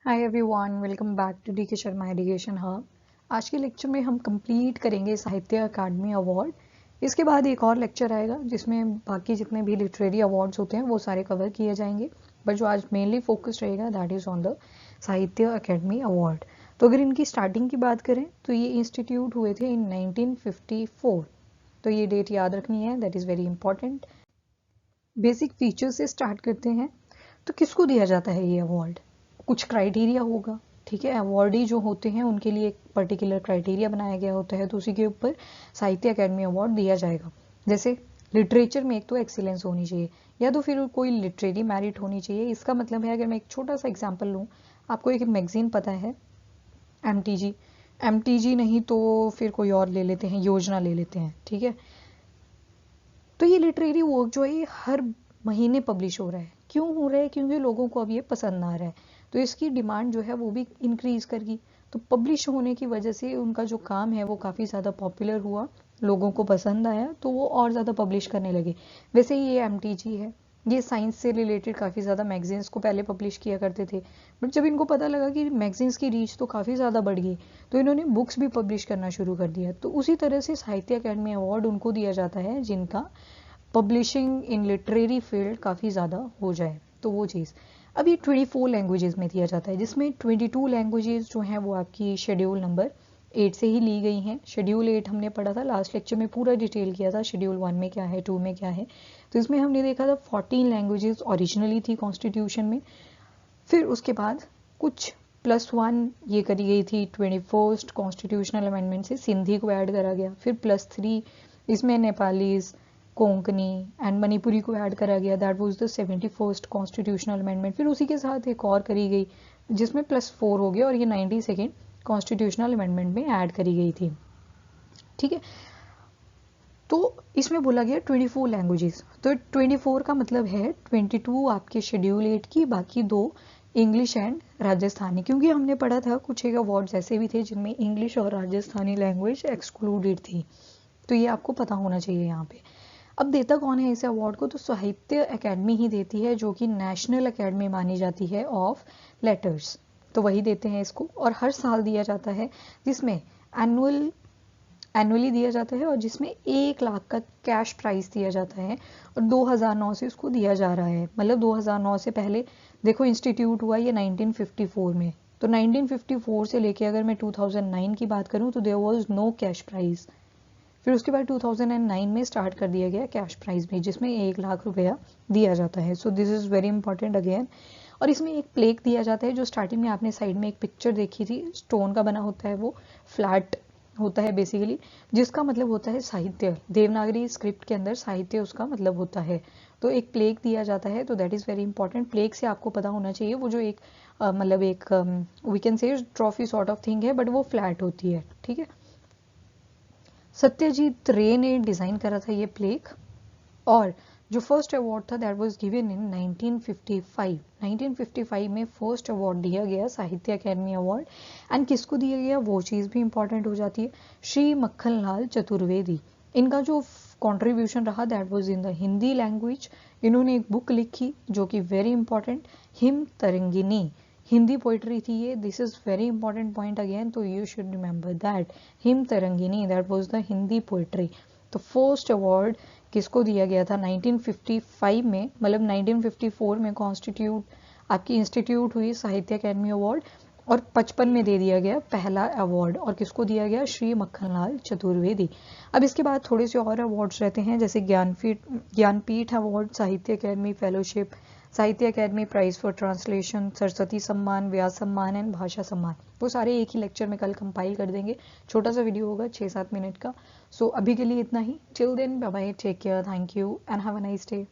Hi everyone, welcome back to D K Sharma education hub. आज के lecture में हम कंप्लीट करेंगे साहित्य अकादमी अवार्ड। इसके बाद एक और लेक्चर आएगा जिसमें बाकी जितने भी लिटरेरी अवार्ड्स होते हैं वो सारे कवर किए जाएंगे, बट जो आज मेनली फोकस रहेगा दैट इज़ ऑन द साहित्य अकादमी अवार्ड। तो अगर इनकी स्टार्टिंग की बात करें तो ये इंस्टीट्यूट हुए थे इन 1954। तो ये डेट याद रखनी है, that is very important. Basic feature से स्टार्ट करते हैं। तो किसको दिया जाता है ये अवार्ड? कुछ क्राइटेरिया होगा, ठीक है। अवार्डी जो होते हैं उनके लिए एक पर्टिकुलर क्राइटेरिया बनाया गया होता है, तो उसी के ऊपर साहित्य अकादमी अवार्ड दिया जाएगा। जैसे लिटरेचर में एक तो एक्सीलेंस होनी चाहिए, या तो फिर कोई लिटरेरी मेरिट होनी चाहिए। इसका मतलब है, अगर मैं एक छोटा सा एग्जांपल लूँ, आपको एक मैगजीन पता है एमटीजी नहीं तो फिर कोई और ले लेते हैं, योजना ले लेते हैं, ठीक है। तो ये लिटरेरी वर्क जो है ये हर महीने पब्लिश हो रहा है। क्यों हो रहा है? क्योंकि लोगों को अब ये पसंद आ रहा है, तो इसकी डिमांड जो है वो भी इंक्रीज करगी। तो पब्लिश होने की वजह से उनका जो काम है वो काफ़ी ज़्यादा पॉपुलर हुआ, लोगों को पसंद आया, तो वो और ज़्यादा पब्लिश करने लगे। वैसे ही ये एमटीजी है, ये साइंस से रिलेटेड काफ़ी ज़्यादा मैगजीन्स को पहले पब्लिश किया करते थे, बट जब इनको पता लगा कि मैगजीन्स की रीच तो काफ़ी ज़्यादा बढ़ गई, तो इन्होंने बुक्स भी पब्लिश करना शुरू कर दिया। तो उसी तरह से साहित्य अकादमी अवार्ड उनको दिया जाता है जिनका पब्लिशिंग इन लिटरेरी फील्ड काफ़ी ज़्यादा हो जाए, तो वो चीज़। अब ये 24 लैंग्वेजेस में दिया जाता है, जिसमें 22 लैंग्वेजेस जो हैं वो आपकी शेड्यूल नंबर 8 से ही ली गई हैं। शेड्यूल 8 हमने पढ़ा था लास्ट लेक्चर में, पूरा डिटेल किया था शेड्यूल 1 में क्या है, 2 में क्या है। तो इसमें हमने देखा था 14 लैंग्वेजेस ओरिजिनली थी कॉन्स्टिट्यूशन में। फिर उसके बाद कुछ +1 ये करी गई थी 21st कॉन्स्टिट्यूशनल अमेंडमेंट से, सिंधी को ऐड करा गया। फिर +3 इसमें नेपालीज, कोंकणी एंड मणिपुरी को ऐड करा गया, that was the 71st constitutional amendment. फिर उसी के साथ एक और करी गई जिसमें +4 हो गया, और ये 92nd कॉन्स्टिट्यूशनल अमेंडमेंट में ऐड करी गई थी, ठीक है। तो इसमें बोला गया 24 लैंग्वेजेस। तो 24 का मतलब है 22 आपके शेड्यूल 8 की, बाकी 2 इंग्लिश एंड राजस्थानी, क्योंकि हमने पढ़ा था कुछ एक अवार्ड्स ऐसे भी थे जिनमें इंग्लिश और राजस्थानी लैंग्वेज एक्सक्लूडेड थी। तो ये आपको पता होना चाहिए यहाँ पे। अब देता कौन है इस अवार्ड को? तो साहित्य अकेडमी ही देती है, जो कि नेशनल अकेडमी मानी जाती है ऑफ लेटर्स। तो वही देते हैं इसको, और हर साल दिया जाता है, जिसमें एनुअली दिया जाता है, और जिसमें 1 लाख का कैश प्राइस दिया जाता है, और 2009 से उसको दिया जा रहा है। मतलब 2009 से पहले देखो, इंस्टीट्यूट हुआ ये 1954 में, तो 1954 से लेके अगर मैं 2009 की बात करूं तो there was no cash prize. फिर उसके बाद 2009 में स्टार्ट कर दिया गया कैश प्राइज भी, जिसमें 1 लाख रुपया दिया जाता है। So this is very important again. और इसमें एक प्लेक दिया जाता है, जो स्टार्टिंग में आपने साइड में एक पिक्चर देखी थी, स्टोन का बना होता है, वो फ्लैट होता है बेसिकली, जिसका मतलब होता है साहित्य। देवनागरी स्क्रिप्ट के अंदर साहित्य उसका मतलब होता है। तो एक प्लेक दिया जाता है, तो that is very important. Plaque से आपको पता होना चाहिए, वो जो एक मतलब एक we can say trophy sort of thing है, बट वो फ्लैट होती है, ठीक है। सत्यजीत रे ने डिज़ाइन करा था ये प्लेक, और जो फर्स्ट अवार्ड था दैट वाज गिवन इन 1955। 1955 में फर्स्ट अवार्ड दिया गया, साहित्य अकेडमी अवार्ड। एंड किसको दिया गया वो चीज़ भी इंपॉर्टेंट हो जाती है, श्री मक्खनलाल चतुर्वेदी। इनका जो कंट्रीब्यूशन रहा that was in the Hindi language. इन्होंने एक बुक लिखी जो कि very important, Him Tarangini, Hindi poetry थी ये। This is very important point again, तो you should remember that Him Tarangini that was the Hindi poetry. तो फर्स्ट अवार्ड किसको दिया गया था 1955 में, मतलब 1954 में कॉन्स्टिट्यूट आपकी इंस्टीट्यूट हुई साहित्य अकेडमी अवार्ड, और 55 में दे दिया गया पहला अवार्ड, और किसको दिया गया? श्री मक्खनलाल चतुर्वेदी। अब इसके बाद थोड़े से और अवार्ड्स रहते हैं, जैसे Jnanpith award, Sahitya Akademi fellowship, Sahitya Akademi prize for translation, Saraswati Samman, Vyas सम्मान एंड भाषा सम्मान। वो सारे एक ही लेक्चर में कल कंपाइल कर देंगे, छोटा सा वीडियो होगा 6-7 मिनट का। सो अभी के लिए इतना ही। Till then bye bye, take care, thank you and have a nice day.